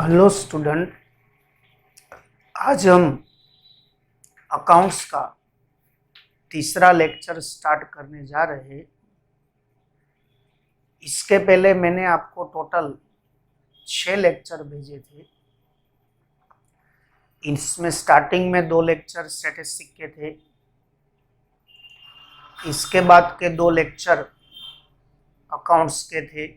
Hello student, आज हम accounts का तीसरा लेक्चर स्टार्ट करने जा रहे हैं। इसके पहले मैंने आपको टोटल 6 लेक्चर भेजे थे। इसमें स्टार्टिंग में 2 लेक्चर स्टैटिस्टिक के थे, इसके बाद के 2 लेक्चर अकाउंट्स के थे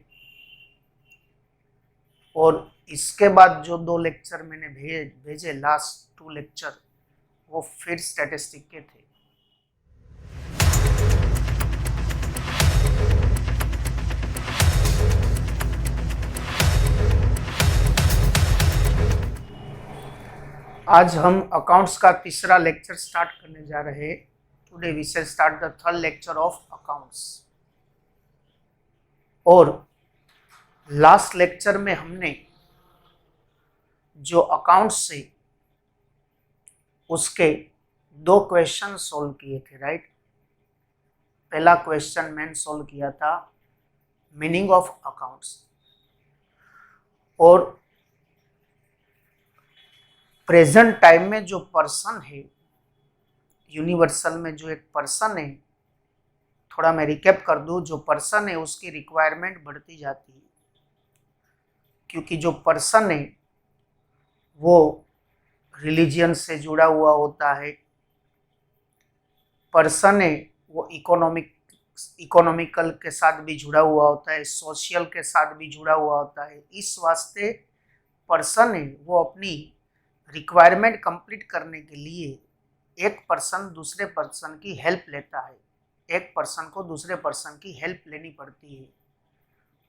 और इसके बाद जो 2 लेक्चर मैंने भेजे लास्ट 2 लेक्चर वो फिर स्टैटिस्टिक के थे। आज हम अकाउंट्स का तीसरा लेक्चर स्टार्ट करने जा रहे हैं। Today we shall start the third lecture of accounts. और लास्ट लेक्चर में हमने जो अकाउंट्स से उसके 2 क्वेश्चन सॉल्व किए थे, राइट। पहला क्वेश्चन मैंने सॉल्व किया था मीनिंग ऑफ अकाउंट्स, और प्रेजेंट टाइम में जो पर्सन है यूनिवर्सल में, जो एक पर्सन है, थोड़ा मैं रिकैप कर दूं, जो पर्सन है उसकी रिक्वायरमेंट बढ़ती जाती है, क्योंकि जो पर्सन है वो रिलीजियन से जुड़ा हुआ होता है, पर्सन है वो इकोनॉमिकल के साथ भी जुड़ा हुआ होता है, सोशल के साथ भी जुड़ा हुआ होता है। इस वास्ते पर्सन है वो अपनी रिक्वायरमेंट कंप्लीट करने के लिए एक पर्सन दूसरे पर्सन की हेल्प लेता है, एक पर्सन को दूसरे पर्सन की हेल्प लेनी पड़ती है।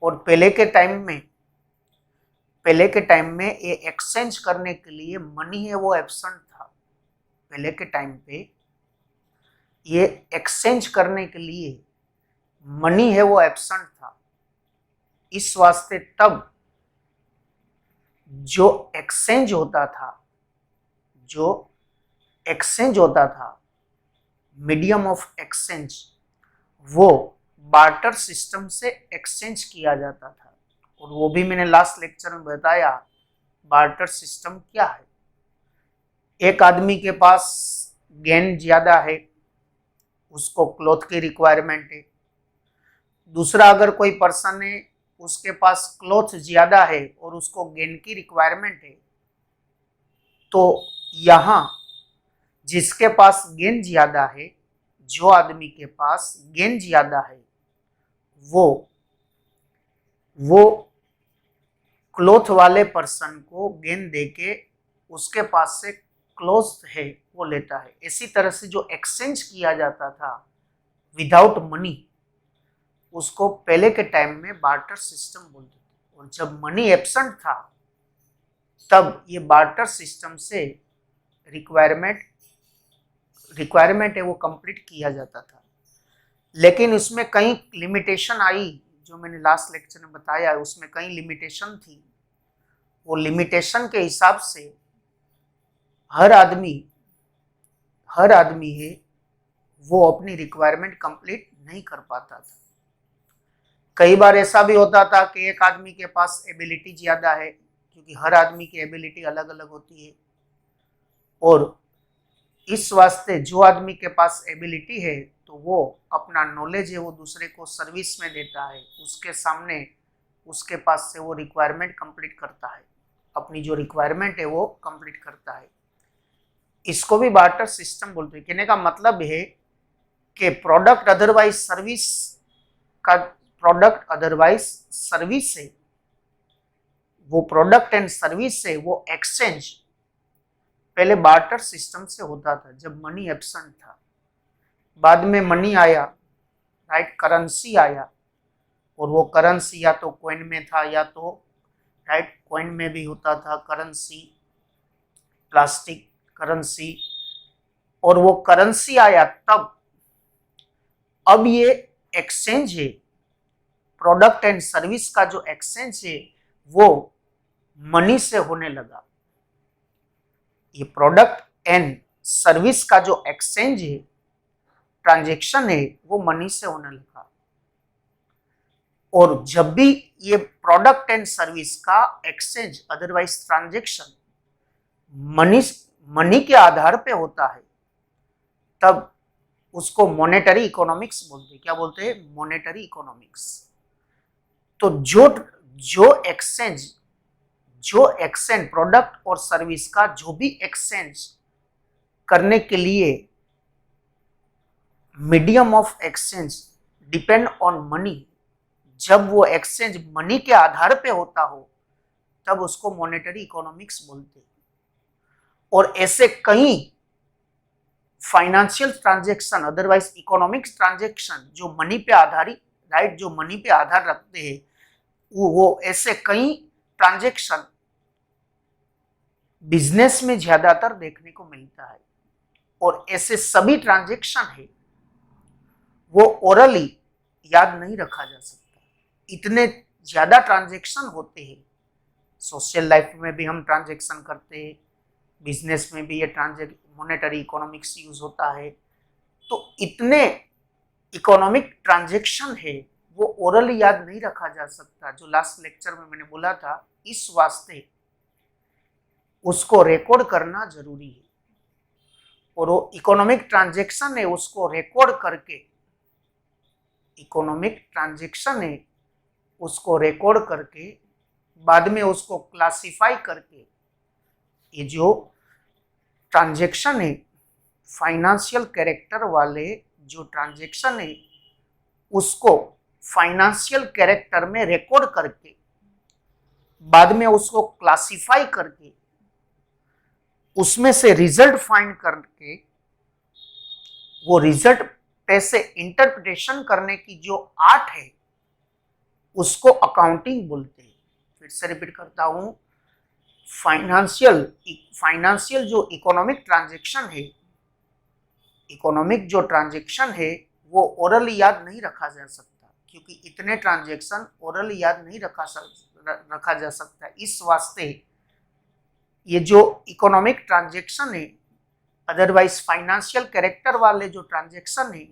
और पहले के टाइम में ये एक्सचेंज करने के लिए मनी है वो एब्सेंट था। पहले के टाइम पे ये एक्सचेंज करने के लिए मनी है वो एब्सेंट था। इस वास्ते तब जो एक्सचेंज होता था मीडियम ऑफ एक्सचेंज, वो बार्टर सिस्टम से एक्सचेंज किया जाता था। और वो भी मैंने लास्ट लेक्चर में बताया बार्टर सिस्टम क्या है। एक आदमी के पास गेन ज्यादा है, उसको क्लॉथ की रिक्वायरमेंट है। दूसरा अगर कोई पर्सन है उसके पास क्लॉथ ज्यादा है और उसको गेन की रिक्वायरमेंट है, तो यहाँ जिसके पास गेन ज्यादा है, जो आदमी के पास गेन ज्यादा है, वो क्लॉथ वाले पर्सन को गेन देके उसके पास से क्लॉथ है वो लेता है। इसी तरह से जो एक्सचेंज किया जाता था विदाउट मनी, उसको पहले के टाइम में बार्टर सिस्टम बोलते थे। और जब मनी एब्सेंट था तब ये बार्टर सिस्टम से रिक्वायरमेंट है वो कंप्लीट किया जाता था। लेकिन उसमें कई लिमिटेशन आई, जो मैंने लास्ट लेक्चर में बताया, उसमें कई लिमिटेशन थी। वो लिमिटेशन के हिसाब से हर आदमी है वो अपनी रिक्वायरमेंट कंप्लीट नहीं कर पाता था। कई बार ऐसा भी होता था कि एक आदमी के पास एबिलिटी ज्यादा है, क्योंकि हर आदमी की एबिलिटी अलग अलग होती है, और इस वास्ते जो आदमी के पास एबिलिटी है तो वो अपना नॉलेज है वो दूसरे को सर्विस में देता है, उसके सामने उसके पास से वो रिक्वायरमेंट कंप्लीट करता है, अपनी जो रिक्वायरमेंट है वो कंप्लीट करता है। इसको भी बार्टर सिस्टम बोलते हैं। कहने का मतलब है कि प्रोडक्ट अदरवाइज सर्विस है, वो प्रोडक्ट एंड सर्विस है वो एक्सचेंज पहले बार्टर सिस्टम से होता था जब मनी एब्सेंट था। बाद में मनी आया, राइट, करेंसी आया, और वो करेंसी या तो कॉइन में था या तो, राइट, कॉइन में भी होता था करेंसी, प्लास्टिक करेंसी। और वो करेंसी आया तब अब ये एक्सचेंज है, प्रोडक्ट एंड सर्विस का जो एक्सचेंज है वो मनी से होने लगा। ये प्रोडक्ट एंड सर्विस का जो एक्सचेंज है, ट्रांजैक्शन है, वो मनी से होने लगा। और जब भी ये प्रोडक्ट एंड सर्विस का एक्सचेंज अदरवाइज ट्रांजेक्शन मनी के आधार पे होता है तब उसको मॉनेटरी इकोनॉमिक्स बोलते हैं। क्या बोलते हैं? Monetary economics. तो जो एक्सचेंज प्रोडक्ट और सर्विस का जो भी एक्सचेंज करने के लिए medium of exchange depend on money, जब वो एक्सचेंज मनी के आधार पे होता हो तब उसको मॉनेटरी इकोनॉमिक्स बोलते हैं। और ऐसे कई financial transaction otherwise economics transaction जो मनी पे आधारित, राइट, जो मनी पे आधार रखते हैं, वो ऐसे कई ट्रांजैक्शन बिजनेस में ज्यादातर देखने को मिलता है। और ऐसे सभी ट्रांजैक्शन है वो ओरली याद नहीं रखा जा सकता। इतने ज्यादा ट्रांजैक्शन होते हैं। सोशल लाइफ में भी हम ट्रांजैक्शन करते हैं, बिजनेस में भी ये मॉनेटरी इकोनॉमिक्स यूज होता है। तो इतने इकोनॉमिक ट्रांजैक्शन है वो ओरली याद नहीं रखा जा सकता, जो लास्ट लेक्चर में मैंने बोला था। इस वास्ते उसको रिकॉर्ड करना जरूरी है। और वो इकोनॉमिक ट्रांजैक्शन है उसको रिकॉर्ड करके, इकोनॉमिक ट्रांजैक्शन है उसको रिकॉर्ड करके बाद में उसको क्लासिफाई करके, ये जो ट्रांजैक्शन है फाइनेंशियल कैरेक्टर वाले जो ट्रांजैक्शन है उसको फाइनेंशियल कैरेक्टर में रिकॉर्ड करके बाद में उसको क्लासिफाई करके उसमें से रिजल्ट फाइंड करके वो रिजल्ट पे से इंटरप्रिटेशन करने की जो आर्ट है उसको अकाउंटिंग बोलते हैं। फिर से रिपीट करता हूं, फाइनेंशियल जो इकोनॉमिक ट्रांजैक्शन है, इकोनॉमिक जो ट्रांजैक्शन है वो ओरली याद नहीं रखा जा सकता, क्योंकि इतने ट्रांजैक्शन ओरली याद नहीं रखा जा सकता। इस वास्ते ये जो इकोनॉमिक ट्रांजैक्शन है अदरवाइज फाइनेंशियल कैरेक्टर वाले जो ट्रांजैक्शन है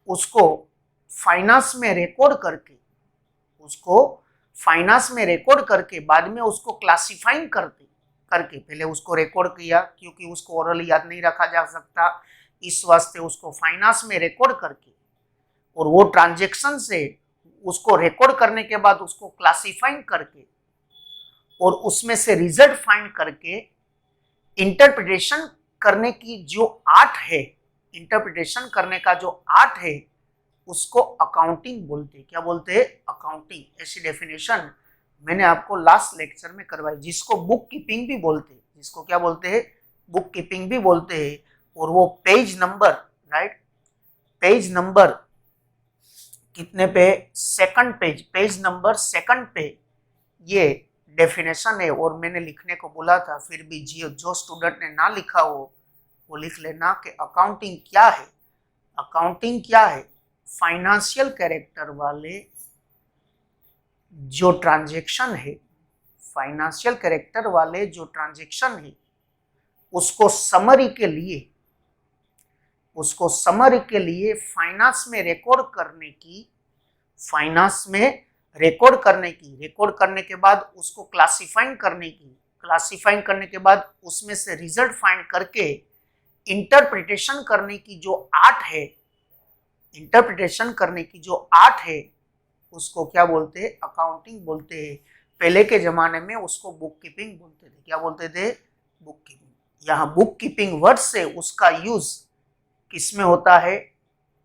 उसको फाइनेंस में रिकॉर्ड करके बाद में उसको क्लासिफाइंग करके पहले उसको रिकॉर्ड किया, क्योंकि उसको ओरली याद नहीं रखा जा सकता, इस वास्ते उसको फाइनेंस में रिकॉर्ड करके और वो ट्रांजैक्शन से उसको रिकॉर्ड करने के बाद उसको क्लासिफाइंग करके और उसमें से रिजल्ट फाइंड करके इंटरप्रिटेशन करने की जो आर्ट है, इंटरप्रिटेशन करने का जो आर्ट है उसको अकाउंटिंग बोलते हैं। क्या बोलते हैं? अकाउंटिंग। ऐसी डेफिनेशन मैंने आपको लास्ट लेक्चर में करवाई, जिसको बुक कीपिंग भी बोलते हैं, जिसको क्या बोलते हैं? बुक कीपिंग भी बोलते हैं। और वो page number, right, page number कितने पे? सेकंड पेज नंबर सेकंड पे ये डेफिनेशन है। और मैंने लिखने को बोला था, फिर भी जो स्टूडेंट ने ना लिखा हो वो लिख लेना कि अकाउंटिंग क्या है। अकाउंटिंग क्या है? फाइनेंशियल कैरेक्टर वाले जो ट्रांजैक्शन है, फाइनेंशियल कैरेक्टर वाले जो ट्रांजैक्शन है उसको समरी के लिए फाइनेंस में रिकॉर्ड करने के बाद उसको क्लासिफाइंग करने के बाद उसमें से रिजल्ट फाइंड करके इंटरप्रिटेशन करने की जो आर्ट है उसको क्या बोलते हैं? अकाउंटिंग बोलते हैं। पहले के जमाने में उसको बुक कीपिंग बोलते थे। क्या बोलते थे? Book keeping. यहाँ बुक कीपिंग वर्ड से उसका यूज किसमें होता है?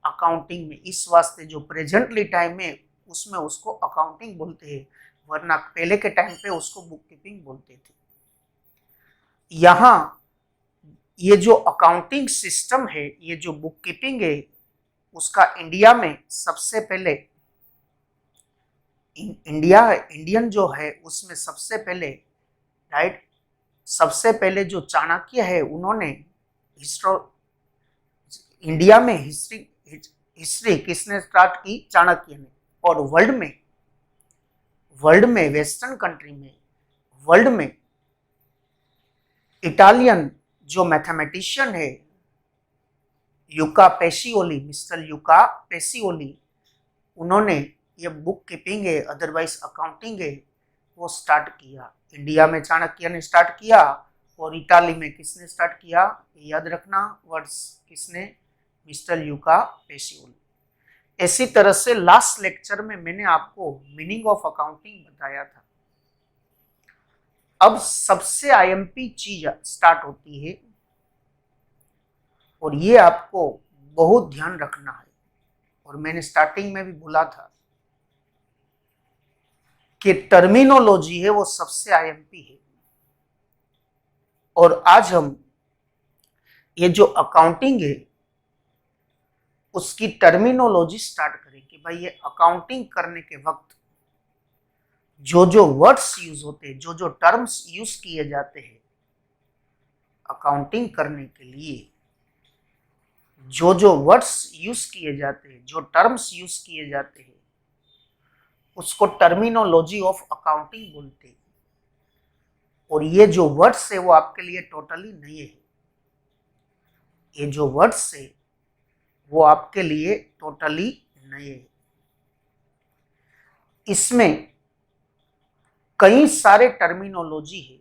अकाउंटिंग में। इस वास्ते जो प्रेजेंटली टाइम में उसमें उसको अकाउंटिंग बोलते हैं, वरना पहले के टाइम पे उसको बुक कीपिंग बोलते थे। यहाँ ये जो अकाउंटिंग सिस्टम है, ये जो बुक कीपिंग है, उसका इंडिया में सबसे पहले इंडियन जो है उसमें सबसे पहले, राइट, सबसे पहले जो चाणक्य है उन्होंने इंडिया में हिस्ट्री किसने स्टार्ट की? चाणक्य ने। और वर्ल्ड में वेस्टर्न कंट्री में, वर्ल्ड में इटालियन जो मैथमेटिशियन है मिस्टर यूका पेसियोली, उन्होंने ये बुक कीपिंग है, अदरवाइज अकाउंटिंग है, वो स्टार्ट किया। इंडिया में चाणक्य ने स्टार्ट किया और इटाली में किसने स्टार्ट किया, याद रखना वर्ड्स, किसने, मिस्टर ल्यूका पैसिओली। इसी तरह से लास्ट लेक्चर में मैंने आपको मीनिंग ऑफ अकाउंटिंग बताया था। अब सबसे आईएमपी चीज स्टार्ट होती है और ये आपको बहुत ध्यान रखना है, और मैंने स्टार्टिंग में भी बोला था कि टर्मिनोलॉजी है वो सबसे आईएमपी है। और आज हम ये जो अकाउंटिंग है उसकी टर्मिनोलॉजी स्टार्ट करें कि भाई ये अकाउंटिंग करने के वक्त जो जो वर्ड्स यूज होते हैं, जो जो टर्म्स यूज किए जाते हैं अकाउंटिंग करने के लिए, जो जो वर्ड्स यूज किए जाते हैं, जो टर्म्स यूज किए जाते हैं, उसको टर्मिनोलॉजी ऑफ अकाउंटिंग बोलते हैं। और ये जो वर्ड्स है वो आपके लिए टोटली नए है। ये जो वर्ड्स है वो आपके लिए टोटली नए है। इसमें कई सारे टर्मिनोलॉजी है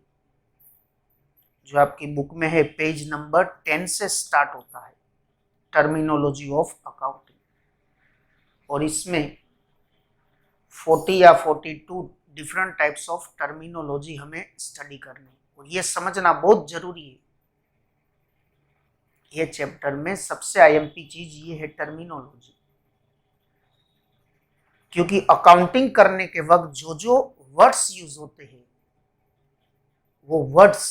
जो आपकी बुक में है, पेज नंबर 10 से स्टार्ट होता है टर्मिनोलॉजी ऑफ अकाउंटिंग, और इसमें 40 या 42 डिफरेंट टाइप्स ऑफ टर्मिनोलॉजी हमें स्टडी करनी, और ये समझना बहुत जरूरी है। ये चैप्टर में सबसे आईएमपी चीज ये है टर्मिनोलॉजी, क्योंकि अकाउंटिंग करने के वक्त जो जो वर्ड्स यूज होते हैं वो वर्ड्स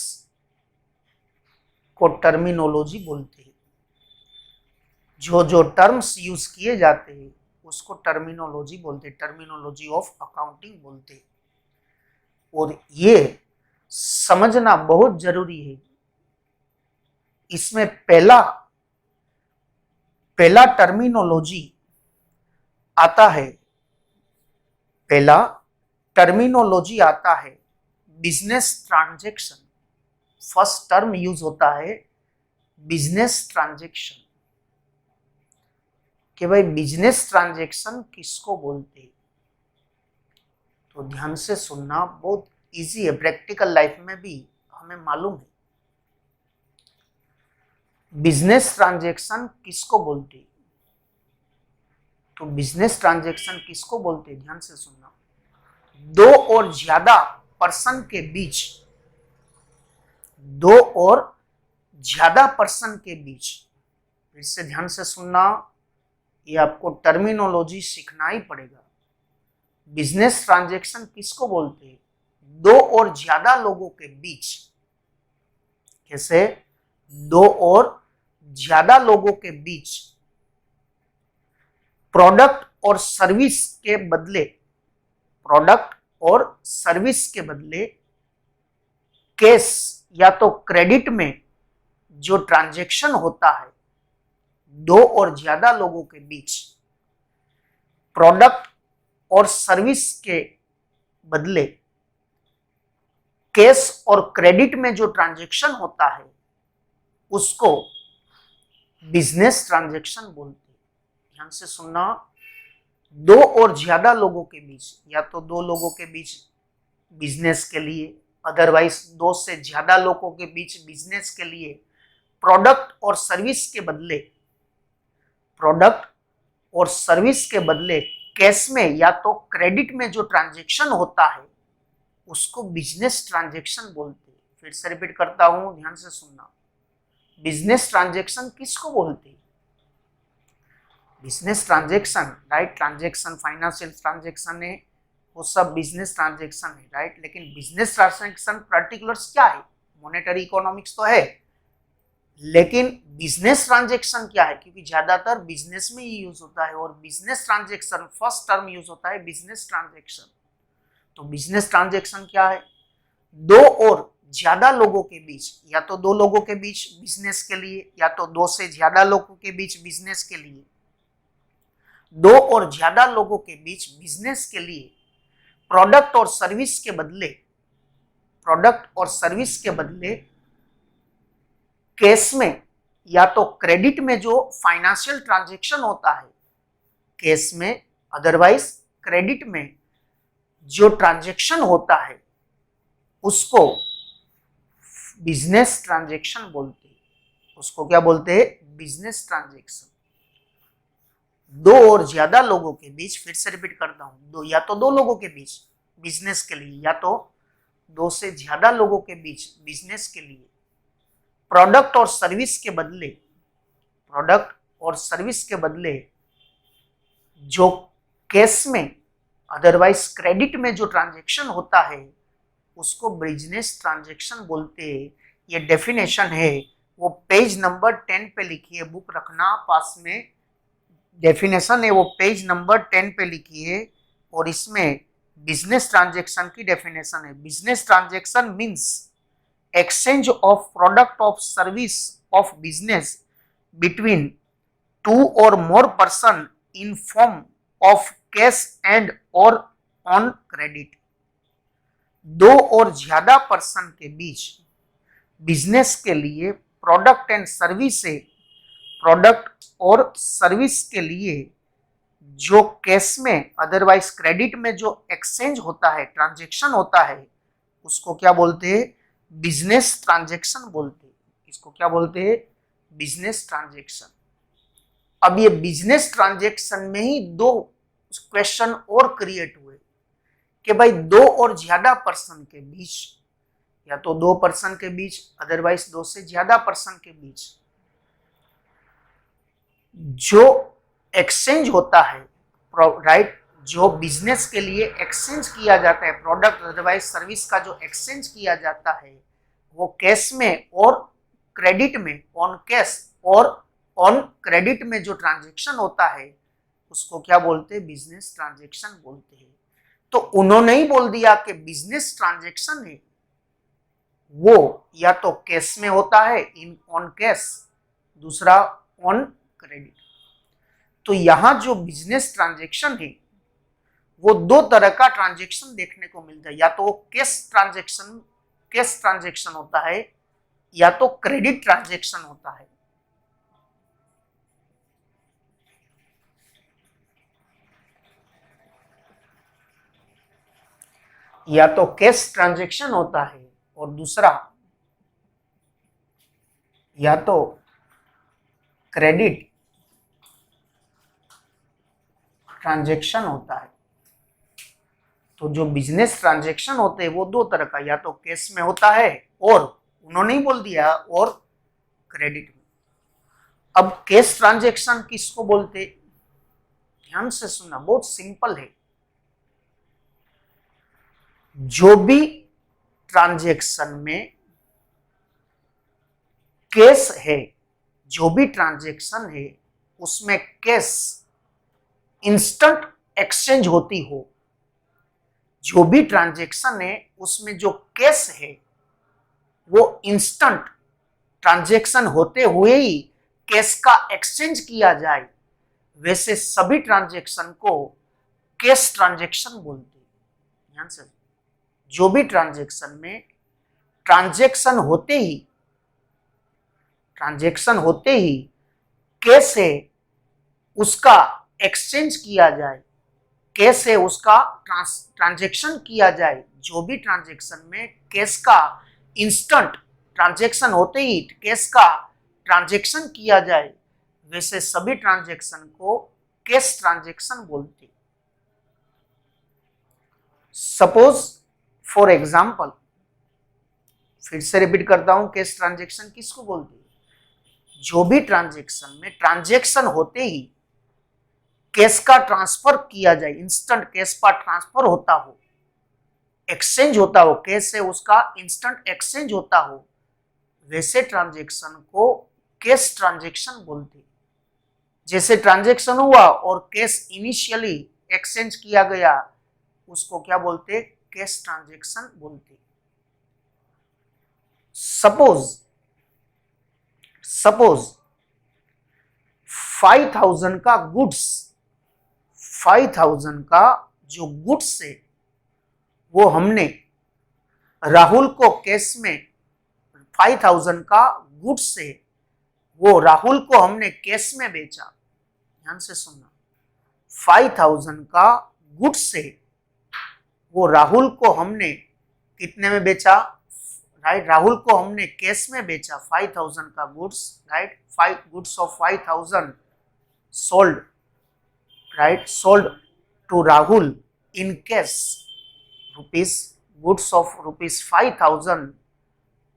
को टर्मिनोलॉजी बोलते हैं। जो जो टर्म्स यूज किए जाते हैं उसको टर्मिनोलॉजी बोलते हैं, टर्मिनोलॉजी ऑफ अकाउंटिंग बोलते हैं। और ये समझना बहुत जरूरी है। इसमें पहला टर्मिनोलॉजी आता है, पहला टर्मिनोलॉजी आता है business transaction. First term use होता है बिजनेस ट्रांजैक्शन, कि भाई बिजनेस ट्रांजैक्शन किसको बोलते हैं। तो ध्यान से सुनना, बहुत इजी है, प्रैक्टिकल लाइफ में भी हमें मालूम है बिजनेस ट्रांजैक्शन किसको बोलते हैं। तो बिजनेस ट्रांजैक्शन किसको बोलते हैं, ध्यान से सुनना, दो और ज्यादा पर्सन के बीच, दो और ज्यादा पर्सन के बीच, फिर से ध्यान से सुनना, ये आपको टर्मिनोलॉजी सीखना ही पड़ेगा। बिजनेस ट्रांजैक्शन किसको बोलते हैं, दो और ज्यादा लोगों के बीच। कैसे, दो और ज्यादा लोगों के बीच प्रोडक्ट और सर्विस के बदले, प्रोडक्ट और सर्विस के बदले कैश या तो क्रेडिट में जो ट्रांजैक्शन होता है दो और ज्यादा लोगों के बीच, प्रोडक्ट और सर्विस के बदले कैश और क्रेडिट में जो ट्रांजैक्शन होता है उसको बिजनेस ट्रांजैक्शन बोलते हैं। ध्यान से सुनना, दो और ज्यादा लोगों के बीच, या तो दो लोगों के बीच बिजनेस के लिए, अदरवाइज दो से ज्यादा लोगों के बीच बिजनेस के लिए प्रोडक्ट और सर्विस के बदले, प्रोडक्ट और सर्विस के बदले कैश में या तो क्रेडिट में जो ट्रांजैक्शन होता है उसको बिजनेस ट्रांजैक्शन बोलते हैं। फिर से रिपीट करता हूं, ध्यान से सुनना, बिजनेस ट्रांजैक्शन किसको बोलते हैं, business transaction, right, transaction financial transaction है वो सब बिजनेस ट्रांजैक्शन है, राइट। लेकिन बिजनेस ट्रांजैक्शन पर्टिकुलर्स क्या है, मॉनेटरी इकोनॉमिक्स तो है, लेकिन बिजनेस ट्रांजैक्शन क्या है, क्योंकि ज्यादातर बिजनेस में ही यूज होता है, और business transaction first term use होता है बिजनेस ट्रांजैक्शन। तो बिजनेस ट्रांजैक्शन क्या है, दो और ज्यादा लोगों के बीच, या तो दो लोगों के बीच बिजनेस के लिए, या तो दो से ज्यादा लोगों के बीच बिजनेस के लिए, दो और ज्यादा लोगों के बीच बिजनेस के लिए प्रोडक्ट और सर्विस के बदले, प्रोडक्ट और सर्विस के बदले कैश में या तो क्रेडिट में जो फाइनेंशियल ट्रांजैक्शन होता है कैश में, अदरवाइज क्रेडिट में जो ट्रांजैक्शन होता है उसको बिजनेस ट्रांजैक्शन बोलते हैं। उसको क्या बोलते हैं? Business transaction. दो और ज्यादा लोगों के बीच, फिर से रिपीट करता हूं, दो या तो दो लोगों के बीच बिजनेस के लिए, या तो दो से ज्यादा लोगों के बीच बिजनेस के लिए प्रोडक्ट और सर्विस के बदले जो केस में अदरवाइज क्रेडिट में जो ट्रांजैक्शन होता है उसको बिजनेस ट्रांजैक्शन बोलते हैं। ये डेफिनेशन है, वो पेज नंबर 10 पे लिखी है, बुक रखना पास में। डेफिनेशन है वो पेज नंबर 10 पे लिखी है और इसमें बिजनेस ट्रांजैक्शन की डेफिनेशन है। Business transaction means exchange of product of service of business between two और more person in form of cash and और ऑन क्रेडिट। दो और ज्यादा पर्सन के बीच बिजनेस के लिए प्रोडक्ट और सर्विस के लिए जो कैश में अदरवाइज क्रेडिट में जो एक्सचेंज होता है, ट्रांजैक्शन होता है, उसको क्या बोलते हैं? बिजनेस ट्रांजैक्शन बोलते हैं। इसको क्या बोलते हैं? Business transaction. अब ये बिजनेस ट्रांजैक्शन में ही दो क्वेश्चन और क्रिएट हुए कि भाई दो और ज्यादा पर्सन के बीच, या तो दो पर्सन के बीच अदरवाइज दो से ज्यादा पर्सन के बीच जो एक्सचेंज होता है, राइट, जो बिजनेस के लिए एक्सचेंज किया जाता है, प्रोडक्ट अदरवाइज सर्विस का जो एक्सचेंज किया जाता है वो कैश में और क्रेडिट में, ऑन कैश और ऑन क्रेडिट में जो ट्रांजैक्शन होता है उसको क्या बोलते हैं? बिजनेस ट्रांजैक्शन बोलते हैं। तो उन्होंने ही बोल दिया कि बिजनेस ट्रांजैक्शन है वो या तो कैश में होता है, इन ऑन कैश, दूसरा ऑन क्रेडिट। तो यहां जो बिजनेस ट्रांजैक्शन है वो दो तरह का ट्रांजैक्शन देखने को मिलता है, या तो कैश ट्रांजैक्शन होता है या तो क्रेडिट ट्रांजैक्शन होता है। या तो कैश ट्रांजैक्शन होता है और दूसरा या तो क्रेडिट ट्रांजैक्शन होता है। तो जो बिजनेस ट्रांजैक्शन होते हैं वो दो तरह का, या तो कैश में होता है और उन्होंने ही बोल दिया और क्रेडिट में। अब कैश ट्रांजैक्शन किसको बोलते? ध्यान से सुनना, बहुत सिंपल है। जो भी ट्रांजैक्शन में कैश है, जो भी ट्रांजैक्शन है उसमें कैश इंस्टेंट एक्सचेंज होती हो, जो भी ट्रांजैक्शन है उसमें जो कैश है वो इंस्टेंट ट्रांजैक्शन होते हुए ही कैश का एक्सचेंज किया जाए, वैसे सभी ट्रांजैक्शन को कैश ट्रांजैक्शन बोलते हैं। ध्यान से, जो भी ट्रांजैक्शन में ट्रांजैक्शन होते ही कैश है उसका एक्सचेंज किया जाए, कैश है उसका ट्रांजैक्शन किया जाए, जो भी ट्रांजैक्शन में कैश का इंस्टेंट ट्रांजैक्शन होते ही कैश का ट्रांजैक्शन किया जाए, वैसे सभी ट्रांजैक्शन को कैश ट्रांजैक्शन बोलते हैं। सपोज फॉर एग्जांपल, फिर से रिपीट करता हूं, कैश ट्रांजैक्शन किसको बोलते हैं? जो भी ट्रांजैक्शन में ट्रांजैक्शन होते ही कैश का ट्रांसफर किया जाए, इंस्टेंट कैश का ट्रांसफर होता हो, एक्सचेंज होता हो, कैश से उसका इंस्टेंट एक्सचेंज होता हो, वैसे ट्रांजैक्शन को कैश ट्रांजैक्शन बोलते हैं। जैसे ट्रांजैक्शन हुआ और कैश इनिशियली एक्सचेंज किया गया, उसको क्या बोलते? कैश ट्रांजैक्शन बोलते। सपोज 5000 का गुड्स, 5000 का जो गुड्स है वो हमने राहुल को कैश में, 5000 का गुड्स है वो राहुल को हमने कैश में बेचा। ध्यान से सुनना, 5000 का गुड्स से वो राहुल को हमने कितने में बेचा, राइट, राहुल को हमने कैश में बेचा 5000 का goods, right, 5 goods of 5000 sold, right, sold to Rahul in cash rupees, goods of rupees 5000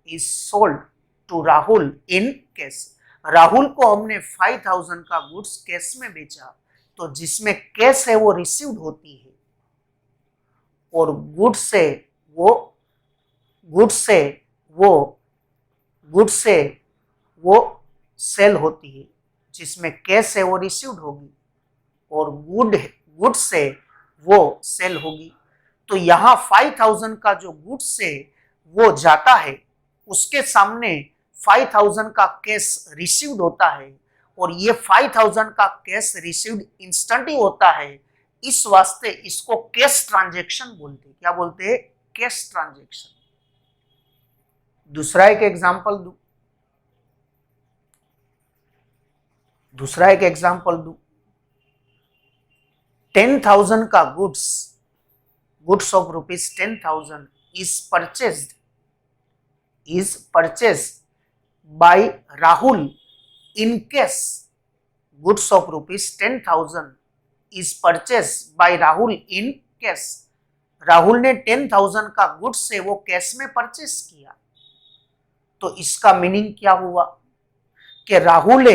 is sold to Rahul in cash. Rahul को हमने 5000 का गुड्स कैश में बेचा, तो जिसमें कैश है वो रिसीव्ड होती है और गुड्स से वो सेल होती है, जिसमें कैश है वो रिसीव्ड होगी और गुड से वो सेल होगी। तो यहाँ 5000 का जो गुड्स से वो जाता है उसके सामने 5000 का कैश रिसीव्ड होता है और ये 5000 का कैश रिसीव्ड इंस्टेंटली होता है, इस वास्ते इसको कैश ट्रांजैक्शन बोलते हैं। क्या बोलते हैं? Cash transaction. दूसरा एक एग्जांपल दू 10,000 का goods of rupees 10,000 is purchased by Rahul in cash. Goods of rupees 10,000 is purchased by Rahul in cash. Rahul ने 10,000 का गुड्स से वो कैश में परचेस किया, तो इसका मीनिंग क्या हुआ कि राहुल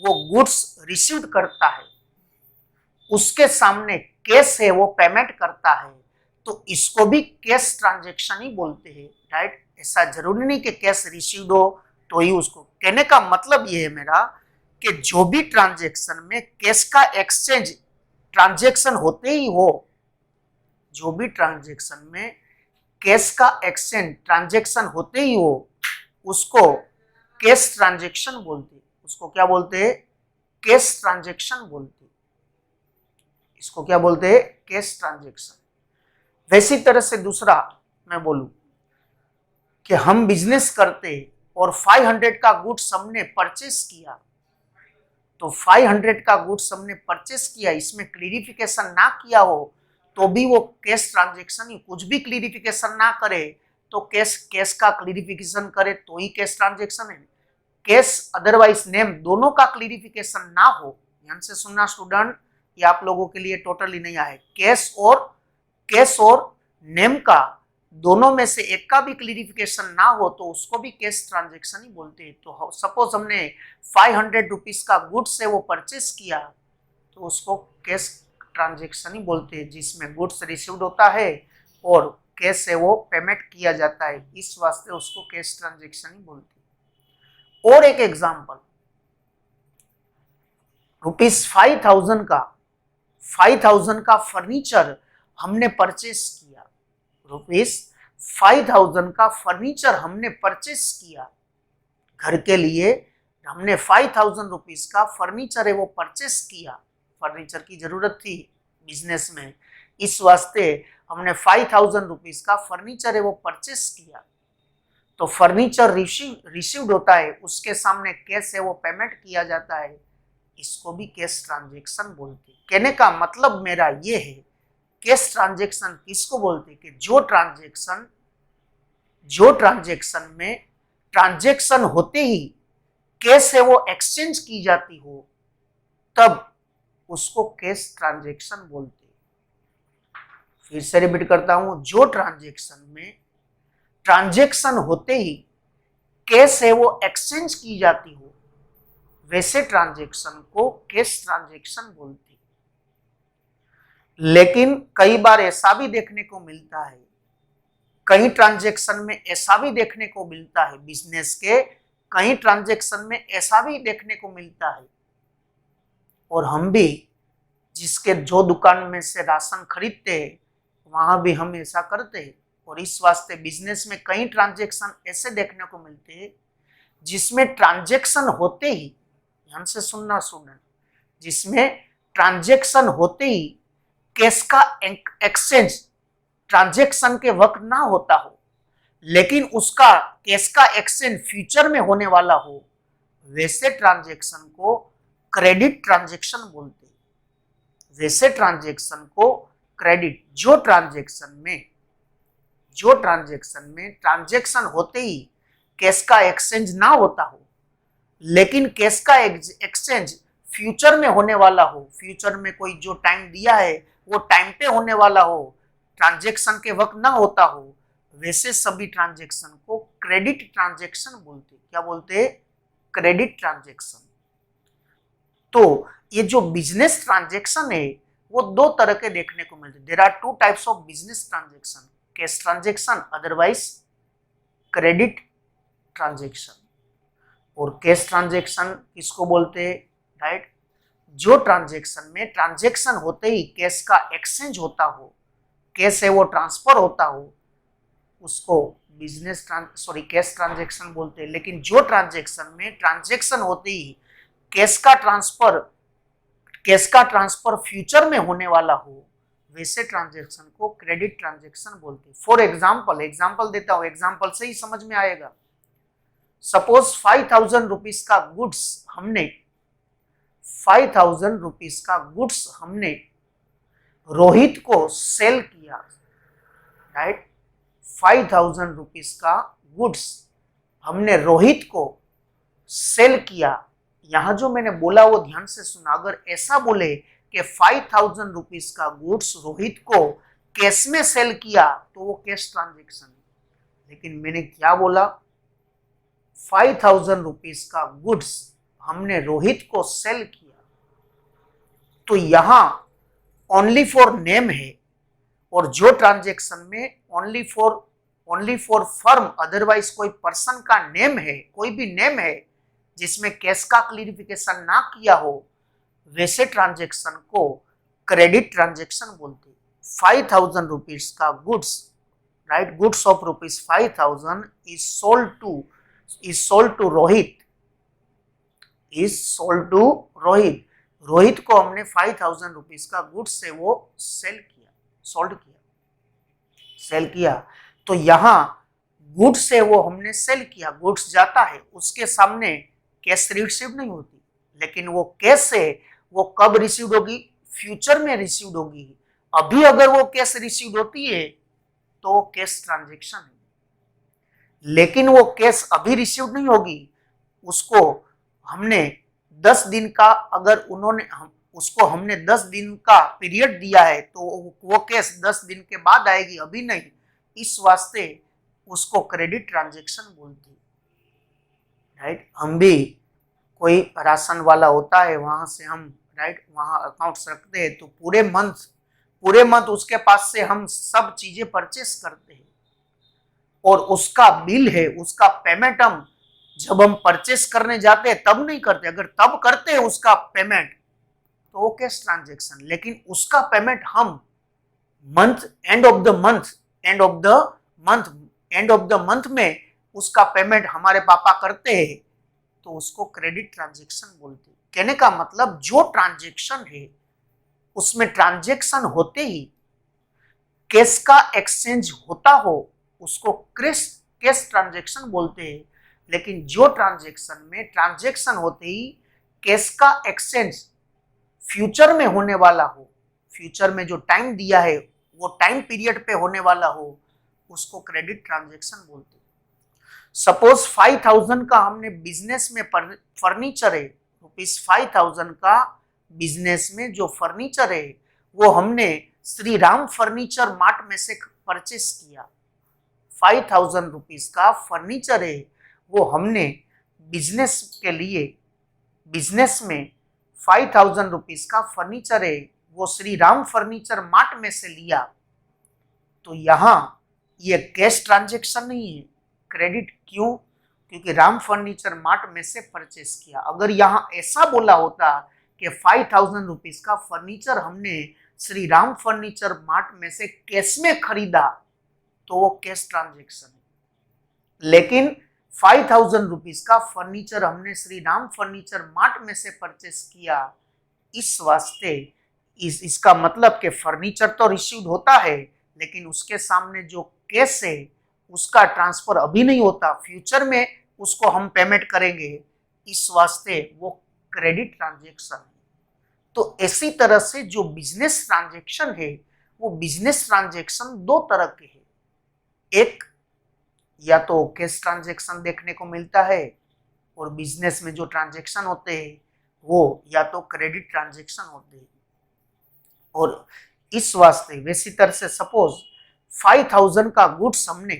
वो गुड्स रिसीव करता है, उसके सामने कैश है वो पेमेंट करता है, तो इसको भी कैश ट्रांजैक्शन ही बोलते हैं, राइट। ऐसा जरूरी नहीं कि कैश रिसीव्ड हो तो ही उसको, कहने का मतलब ये है मेरा कि जो भी ट्रांजैक्शन में कैश का एक्सचेंज ट्रांजैक्शन होते ही हो, जो भी ट्रांजैक्शन में कैश का एक्सचेंज ट्रांजैक्शन होते ही हो, उसको कैश ट्रांजैक्शन बोलते हैं। उसको क्या बोलते हैं? कैश ट्रांजैक्शन बोलते हैं। इसको क्या बोलते हैं? Cash transaction. वैसी तरह से दूसरा मैं बोलूं कि हम बिजनेस करते और 500 का गुड्स हमने परचेस किया, तो 500 का गुड्स हमने परचेस किया, इसमें क्लियरिफिकेशन ना किया हो तो भी वो कैश ट्रांजैक्शन ही। कुछ भी क्लियरिफिकेशन ना करे तो कैश का क्लियरिफिकेशन करे तो ही कैश ट्रांजैक्शन है। कैश अदरवाइज नेम दोनों का क्लियरिफिकेशन ना हो, ध्यान से सुनना स्टूडेंट, ये आप लोगों के लिए टोटली नहीं आए। कैश और नेम का दोनों में से एक का भी क्लियरिफिकेशन ना हो तो उसको भी कैश ट्रांजैक्शन ही बोलते हैं। तो सपोज हमने 500 रुपीज का गुड्स से वो परचेस किया, तो उसको कैश ट्रांजैक्शन ही बोलते हैं, जिसमें गुड्स रिसीव्ड होता है और कैश से वो पेमेंट किया जाता है, इस वास्ते उसको कैश ट्रांजैक्शन ही बोलते हैं। और एक एग्जांपल, रुपीज 5,000 का फर्नीचर हमने परचेस किया, रुपीज 5,000 का फर्नीचर हमने परचेस किया घर के लिए, हमने 5,000 रुपीज का फर्नीचर है वो परचेस किया, फर्नीचर की जरूरत थी बिजनेस में, इस वास्ते हमने 5,000 रुपीज का फर्नीचर है वो परचेस किया। तो फर्नीचर रिसीव्ड होता है, उसके सामने कैश है वो पेमेंट किया जाता है, इसको भी कैश ट्रांजैक्शन बोलते हैं। कहने का मतलब मेरा ये है, कैश ट्रांजैक्शन किसको बोलते हैं कि जो ट्रांजैक्शन में ट्रांजैक्शन होते ही कैश है वो एक्सचेंज की जाती हो, तब उसको कैश ट्रांजैक्शन बोलते हैं। फिर से रिपीट करता हूं, जो ट्रांजैक्शन में ट्रांजैक्शन होते ही कैश है वो एक्सचेंज की जाती हो, वैसे ट्रांजैक्शन को कैश ट्रांजैक्शन बोलते हैं। लेकिन कई बार ऐसा भी देखने को मिलता है, कई ट्रांजैक्शन में ऐसा भी देखने को मिलता है, बिजनेस के कई ट्रांजैक्शन में ऐसा भी देखने को मिलता है, और हम भी जिसके जो दुकान में से राशन खरीदते हैं वहां भी हम ऐसा करते हैं। और इस वास्ते बिजनेस में कई ट्रांजैक्शन ऐसे देखने को मिलते हैं जिसमें ट्रांजैक्शन होते ही, ध्यान से सुनना स्टूडेंट, जिसमें ट्रांजैक्शन होते ही कैश का एक्सचेंज ट्रांजैक्शन के वक्त ना होता हो, लेकिन उसका कैश का एक्सचेंज फ्यूचर में होने वाला हो, वैसे ट्रांजैक्शन को क्रेडिट ट्रांजैक्शन बोलते हैं। वैसे ट्रांजैक्शन को क्रेडिट ट्रांजेक्शन होते ही कैश का एक्सचेंज ना होता हो, लेकिन कैश का एक्सचेंज फ्यूचर में होने वाला हो, फ्यूचर में कोई जो टाइम दिया है वो टाइम पे होने वाला हो, ट्रांजेक्शन के वक्त ना होता हो, वैसे सभी ट्रांजेक्शन को क्रेडिट ट्रांजेक्शन बोलते। क्या बोलते? Credit transaction. तो ये जो बिजनेस ट्रांजेक्शन है वो दो तरह के देखने को मिलते हैं। There are two types of business transaction, cash transaction otherwise credit transaction. और कैश ट्रांजेक्शन किसको बोलते हैं? राइट, जो ट्रांजेक्शन में ट्रांजेक्शन होते ही कैश का एक्सचेंज होता हो, कैश है वो ट्रांसफर होता हो, उसको कैश ट्रांजेक्शन बोलते हैं। लेकिन जो ट्रांजेक्शन में ट्रांजेक्शन होते ही कैश का ट्रांसफर फ्यूचर में होने वाला हो, वैसे ट्रांजेक्शन को क्रेडिट ट्रांजेक्शन बोलते हैं। फॉर एग्जाम्पल देता हूं, एग्जाम्पल से ही समझ में आएगा। सपोज 5,000 रुपीज का गुड्स हमने रोहित को सेल किया। राइट, 5,000 रुपीज का गुड्स हमने रोहित को सेल किया। यहां जो मैंने बोला वो ध्यान से सुना। अगर ऐसा बोले कि 5,000 रुपीज का गुड्स रोहित को कैश में सेल किया तो वो कैश ट्रांजेक्शन है। लेकिन मैंने क्या बोला? 5,000 रुपीज का गुड्स हमने रोहित को सेल किया। तो यहां ओनली फॉर नेम है, और जो ट्रांजेक्शन में ओनली फॉर फर्म अदरवाइज कोई पर्सन का नेम है, कोई भी नेम है जिसमें कैश का क्लियरिफिकेशन ना किया हो, वैसे ट्रांजेक्शन को क्रेडिट ट्रांजेक्शन बोलते हैं। 5,000 रुपीज का goods, right, goods of rupees 5,000 is sold to Rohit को हमने 5,000 रुपीज का गुड्स से वो सेल किया। तो यहां गुड्स से वो हमने सेल किया, गुड्स जाता है, उसके सामने कैश रिसीव नहीं होती, लेकिन वो कैश से वो कब रिसीव होगी? फ्यूचर में रिसीव होगी। अभी अगर वो कैश रिसीव होती है तो वो कैश ट्रांजेक्शन है, लेकिन वो कैश अभी रिसीव नहीं होगी, उसको हमने 10 दिन का, अगर उसको हमने 10 दिन का पीरियड दिया है तो वो कैश 10 दिन के बाद आएगी, अभी नहीं। इस वास्ते उसको क्रेडिट ट्रांजेक्शन बोलते हैं। राइट, हम भी कोई राशन वाला होता है, वहां से हम वहां अकाउंट्स रखते हैं, तो पूरे मंथ उसके पास से हम सब चीजें परचेस करते हैं, और उसका बिल है, उसका पेमेंट हम जब हम परचेस करने जाते हैं तब नहीं करते। अगर तब करते हैं उसका पेमेंट तो वो कैश ट्रांजेक्शन। लेकिन उसका पेमेंट हम एंड ऑफ द मंथ में उसका पेमेंट हमारे पापा करते हैं, तो उसको क्रेडिट ट्रांजेक्शन बोलते हैं। कहने का मतलब जो ट्रांजेक्शन है उसमें ट्रांजेक्शन होते ही कैश का एक्सचेंज होता हो, उसको कैश ट्रांजेक्शन बोलते हैं। लेकिन जो ट्रांजेक्शन में ट्रांजेक्शन होते ही कैश का एक्सचेंज फ्यूचर में होने वाला हो, फ्यूचर में जो टाइम दिया है वो टाइम पीरियड पे होने वाला हो, उसको क्रेडिट ट्रांजेक्शन बोलते हैं। सपोज 5,000 का हमने बिजनेस में फर्नीचर है, रुपीज 5,000 का बिजनेस में जो फर्नीचर है वो हमने श्री राम फर्नीचर मार्ट में से परचेस किया। 5,000 रुपीज का फर्नीचर है वो हमने बिजनेस के लिए, बिजनेस में 5,000 रुपीज का फर्नीचर है वो श्री राम फर्नीचर मार्ट में से लिया। तो यहां ये कैश ट्रांजेक्शन नहीं है, क्रेडिट। क्यों? क्योंकि राम फर्नीचर मार्ट में से परचेस किया। अगर यहां ऐसा बोला होता कि 5,000 रुपीज का फर्नीचर हमने श्री राम फर्नीचर मार्ट में से कैश में खरीदा तो वो कैश ट्रांजेक्शन है। लेकिन 5,000 रुपीज का फर्नीचर हमने श्री राम फर्नीचर मार्ट में से परचेस किया, इस वास्ते इसका मतलब कि फर्नीचर तो रिसीव होता है, लेकिन उसके सामने जो कैश है उसका ट्रांसफर अभी नहीं होता, फ्यूचर में उसको हम पेमेंट करेंगे, इस वास्ते वो क्रेडिट ट्रांजेक्शन है। तो इसी तरह से जो बिजनेस ट्रांजेक्शन है वो बिजनेस ट्रांजैक्शन दो तरह के हैं। एक या तो कैश ट्रांजैक्शन देखने को मिलता है और बिजनेस में जो ट्रांजैक्शन होते हैं वो या तो क्रेडिट ट्रांजैक्शन होते हैं। और इस वास्ते वैसी तरह से सपोज 5000 का गुड्स हमने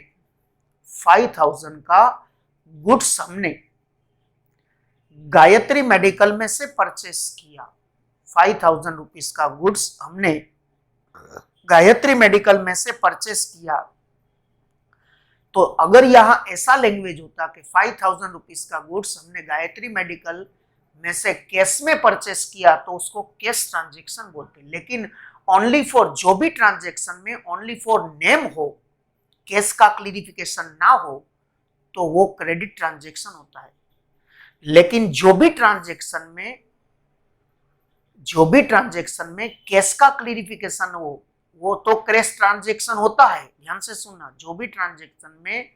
5000 का गुड्स हमने गायत्री मेडिकल में से परचेस किया। 5000 रुपीज का गुड्स हमने गायत्री मेडिकल में से परचेस किया। तो अगर यहां ऐसा लैंग्वेज होता कि 5000 रुपीज का गुड्स हमने गायत्री मेडिकल में से कैश में परचेस किया तो उसको कैश ट्रांजैक्शन बोलते हैं। लेकिन ओनली फॉर जो भी ट्रांजैक्शन में ओनली फॉर नेम हो, कैश का क्लियरिफिकेशन ना हो, तो वो क्रेडिट ट्रांजैक्शन होता है। लेकिन जो भी ट्रांजैक्शन में कैश का क्लियरिफिकेशन हो वो तो कैश ट्रांजैक्शन होता है। ध्यान से सुनना, जो भी ट्रांजैक्शन में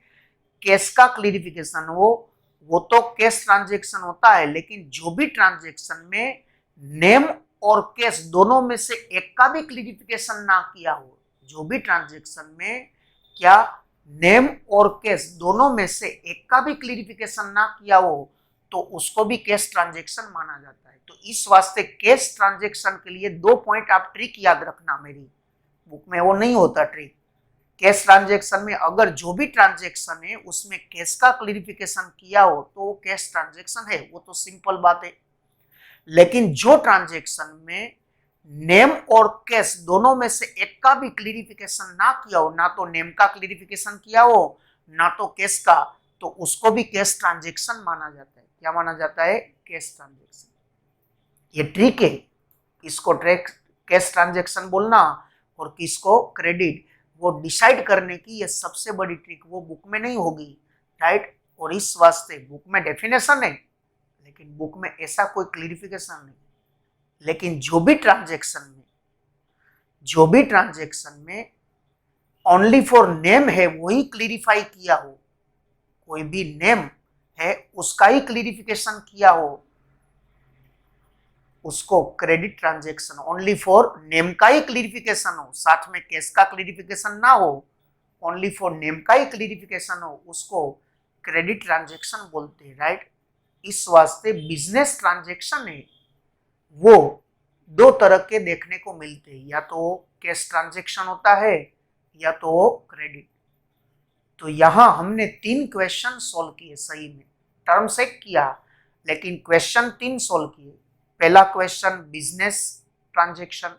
कैश का क्लियरिफिकेशन हो वो तो कैश ट्रांजैक्शन होता है। लेकिन जो भी ट्रांजैक्शन में नेम और कैश दोनों में से एक का भी क्लियरिफिकेशन ना किया हो, जो भी ट्रांजैक्शन में क्या नेम और कैश दोनों में से एक का भी क्लियरिफिकेशन ना किया हो तो उसको भी कैश ट्रांजैक्शन माना जाता है। तो इस वास्ते कैश ट्रांजैक्शन के लिए 2 पॉइंट आप ट्रिक याद रखना, मेरी बुक में वो नहीं होता ट्रिक। कैश ट्रांजैक्शन में अगर जो भी ट्रांजैक्शन है उसमें कैश का क्लियरिफिकेशन किया हो तो वो कैश ट्रांजैक्शन है, वो तो सिंपल बात है। लेकिन जो ट्रांजैक्शन में नेम और कैश दोनों में से एक का भी क्लियरिफिकेशन ना किया हो, ना तो नेम का क्लियरिफिकेशन किया हो ना तो कैश का, तो उसको भी कैश ट्रांजैक्शन माना जाता है। क्या माना जाता है? Cash transaction. ये ट्रिक है, किसको कैश ट्रांजैक्शन बोलना और किसको क्रेडिट, वो डिसाइड करने की ये सबसे बड़ी ट्रिक वो बुक में नहीं होगी, राइट। और इस वास्ते बुक में डेफिनेशन है लेकिन बुक में ऐसा कोई क्लियरिफिकेशन नहीं। लेकिन जो भी ट्रांजैक्शन में ओनली फॉर नेम है वही क्लियरिफाई किया हो, कोई भी नेम है उसका ही क्लियरिफिकेशन किया हो, उसको credit transaction, only for name का ही क्लियरिफिकेशन हो, साथ में कैश का क्लियरिफिकेशन ना हो, ओनली फॉर नेम का ही क्लियरिफिकेशन हो, उसको क्रेडिट ट्रांजैक्शन बोलते हैं, राइट। इस वास्ते बिजनेस ट्रांजैक्शन है वो दो तरह के देखने को मिलते हैं, या तो कैश ट्रांजैक्शन होता है या तो क्रेडिट। तो यहां हमने 3 क्वेश्चन सॉल्व किए, सही में टर्म से किया लेकिन क्वेश्चन 3 सॉल्व किए। पहला क्वेश्चन बिजनेस ट्रांजैक्शन,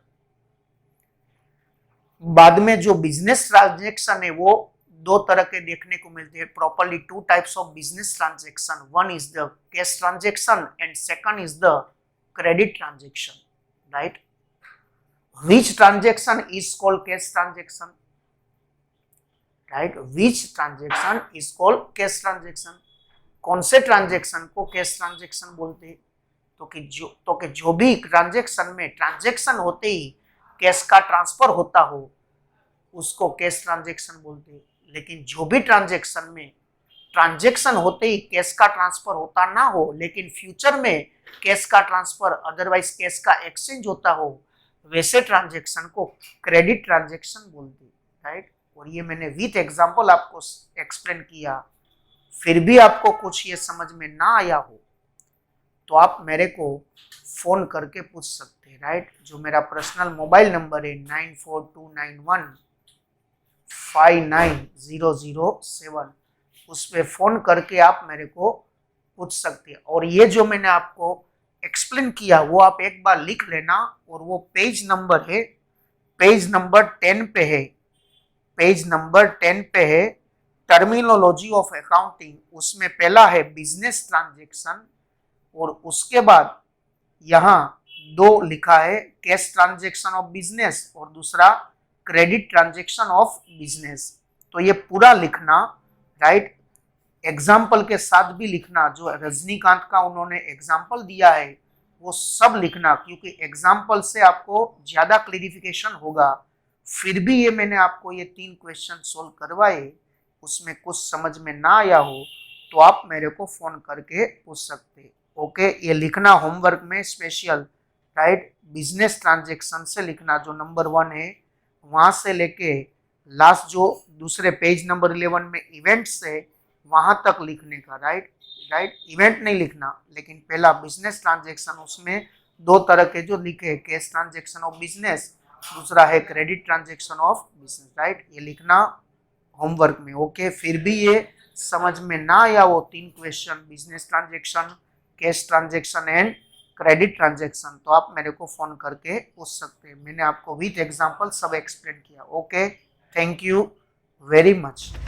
बाद में जो बिजनेस ट्रांजैक्शन है वो दो तरह के देखने को मिलते हैं। Properly 2 types of business transaction, one is the cash transaction and second is the credit transaction, right. Which transaction is called cash transaction, right. Which transaction is called cash transaction, कौन से ट्रांजैक्शन को cash transaction बोलते हैं? तो जो भी transaction में transaction होते ही कैश का ट्रांसफर होता हो उसको कैश ट्रांजैक्शन बोलते हैं। लेकिन जो भी ट्रांजैक्शन में ट्रांजैक्शन होते ही कैश का ट्रांसफर होता ना हो लेकिन फ्यूचर में कैश का ट्रांसफर अदरवाइज कैश का एक्सचेंज होता हो, वैसे ट्रांजैक्शन को क्रेडिट ट्रांजैक्शन बोलते हैं, राइट। और ये मैंने विथ एग्जांपल आपको एक्सप्लेन किया, फिर भी आपको कुछ ये समझ में ना आया हो तो आप मेरे को फोन करके पूछ सकते हैं, राइट। जो मेरा पर्सनल मोबाइल नंबर है 9429159007, उस पर फोन करके आप मेरे को पूछ सकते हैं। और ये जो मैंने आपको एक्सप्लेन किया वो आप एक बार लिख लेना, और वो पेज नंबर है, पेज नंबर 10 पे है, पेज नंबर 10 पे है टर्मिनोलॉजी ऑफ अकाउंटिंग। उसमें पहला है बिजनेस ट्रांजैक्शन और उसके बाद यहाँ 2 लिखा है कैश ट्रांजैक्शन ऑफ बिजनेस और दूसरा क्रेडिट ट्रांजैक्शन ऑफ बिजनेस। तो ये पूरा लिखना, राइट। एग्जाम्पल के साथ भी लिखना, जो रजनीकांत का उन्होंने एग्जाम्पल दिया है वो सब लिखना, क्योंकि एग्जाम्पल से आपको ज्यादा क्लियरिफिकेशन होगा। फिर भी ये मैंने आपको ये 3 क्वेश्चन सोल्व करवाए, उसमें कुछ समझ में ना आया हो तो आप मेरे को फोन करके पूछ सकते हैं, ओके। ये लिखना होमवर्क में स्पेशल, राइट। बिजनेस ट्रांजैक्शन से लिखना, जो नंबर 1 है वहां से लेके लास्ट जो दूसरे पेज नंबर 11 में इवेंट्स है वहां तक लिखने का, राइट। इवेंट नहीं लिखना, लेकिन पहला बिजनेस ट्रांजेक्शन, उसमें दो तरह के जो लिखे हैं, कैश ट्रांजेक्शन ऑफ बिजनेस, दूसरा है credit transaction of business, right. ये लिखना होमवर्क में, ओके। फिर भी ये समझ में ना आया वो 3 question, business transaction, cash transaction and credit transaction, तो आप मेरे को फोन करके पूछ सकते हैं। मैंने आपको विथ एग्जांपल सब एक्सप्लेन किया, okay. Thank you very much.